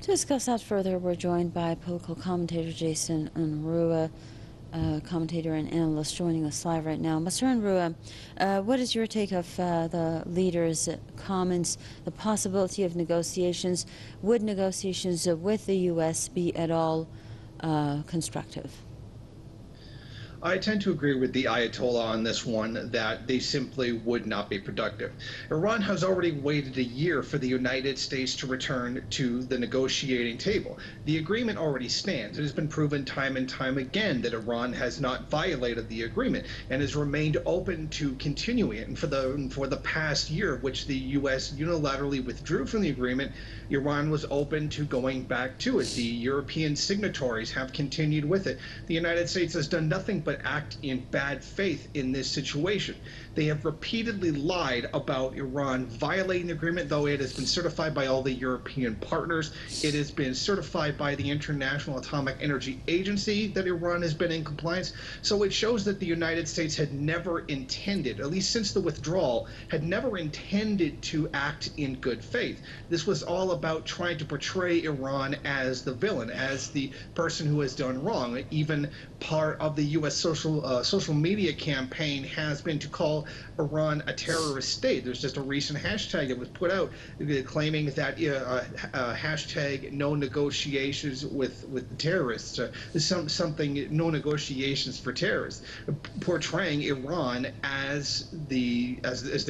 To discuss that further, we're joined by political commentator Jason Unruhe, commentator and analyst joining us live right now. Mr. Unruhe, what is your take of the leader's comments, the possibility of negotiations? Would negotiations with the U.S. be at all constructive? I tend to agree with the Ayatollah on this one, that they simply would not be productive. Iran has already waited a year for the United States to return to the negotiating table. The agreement already stands. It has been proven time and time again that Iran has not violated the agreement and has remained open to continuing it. And for the past year, which the U.S. unilaterally withdrew from the agreement, Iran was open to going back to it. The European signatories have continued with it. The United States has done nothing but act in bad faith in this situation. They have repeatedly lied about Iran violating the agreement, though it has been certified by all the European partners. It has been certified by the International Atomic Energy Agency that Iran has been in compliance. So it shows that the United States had never intended, at least since the withdrawal, had never intended to act in good faith. This was all about trying to portray Iran as the villain, as the person who has done wrong. Even part of the U.S. social media campaign has been to call Iran a terrorist state. There's just a recent hashtag that was put out claiming that hashtag no negotiations with the terrorists, something no negotiations for terrorists, portraying Iran as the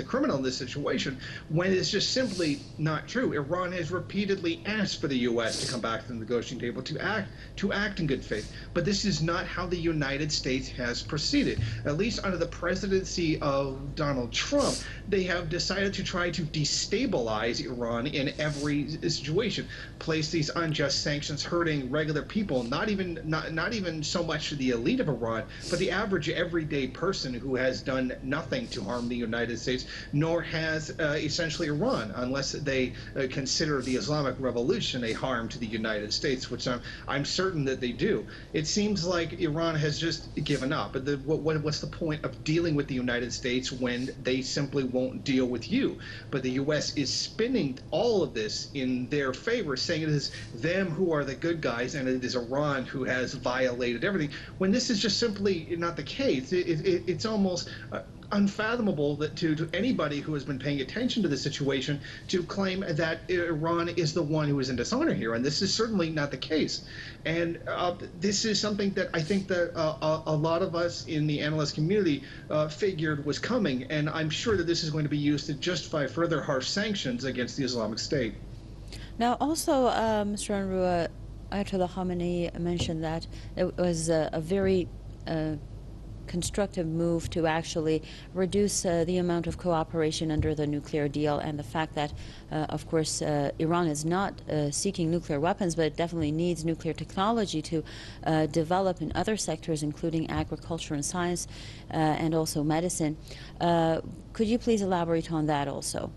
criminal in this situation, when it's just simply not true. Iran has repeatedly asked for the U.S. to come back to the negotiating table to act in good faith, but this is not how the United States has proceeded. At least under the presidency of Donald Trump, they have decided to try to destabilize Iran in every situation, place these unjust sanctions hurting regular people, not even so much the elite of Iran, but the average everyday person who has done nothing to harm the United States, nor has essentially Iran, unless they consider the Islamic Revolution a harm to the United States, which I'm certain that they do. It seems like Iran has just given up. What's the point of dealing with the United States when they simply won't deal with you? But the U.S. is spinning all of this in their favor, saying it is them who are the good guys and it is Iran who has violated everything, when this is just simply not the case. It's almost unfathomable that to anybody who has been paying attention to the situation to claim that Iran is the one who is in dishonor here, and this is certainly not the case. And this is something that I think that a lot of us in the analyst community figured was coming, and I'm sure that this is going to be used to justify further harsh sanctions against the Islamic State. Now, also, Mr. Unruhe, Ayatollah Khamenei mentioned that it was a very constructive move to actually reduce the amount of cooperation under the nuclear deal, and the fact that, of course, Iran is not seeking nuclear weapons, but it definitely needs nuclear technology to develop in other sectors, including agriculture and science, and also medicine. Could you please elaborate on that also?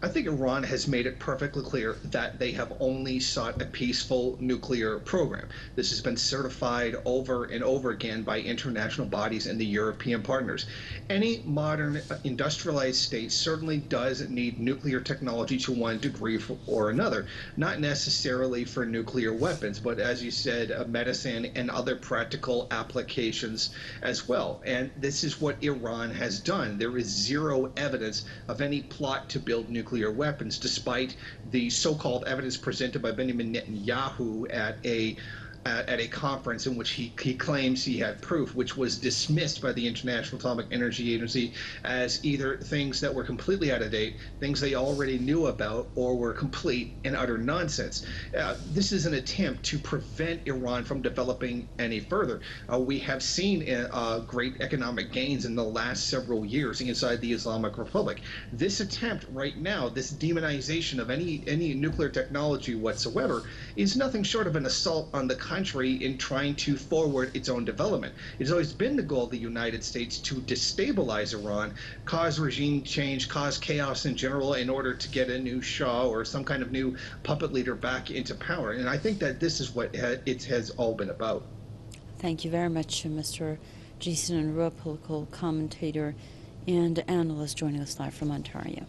I think Iran has made it perfectly clear that they have only sought a peaceful nuclear program. This has been certified over and over again by international bodies and the European partners. Any modern industrialized state certainly does need nuclear technology to one degree or another, not necessarily for nuclear weapons, but as you said, medicine and other practical applications as well. And this is what Iran has done. There is zero evidence of any plot to build nuclear weapons, despite the so-called evidence presented by Benjamin Netanyahu at a conference in which he claims he had proof, which was dismissed by the International Atomic Energy Agency as either things that were completely out of date, things they already knew about, or were complete and utter nonsense. This is an attempt to prevent Iran from developing any further. We have seen great economic gains in the last several years inside the Islamic Republic. This attempt right now, this demonization of any nuclear technology whatsoever, is nothing short of an assault on the country in trying to forward its own development. It's always been the goal of the United States to destabilize Iran, cause regime change, cause chaos in general in order to get a new Shah or some kind of new puppet leader back into power. And I think that this is what it has all been about. Thank you very much, Mr. Jason Unruhe, political commentator and analyst joining us live from Ontario.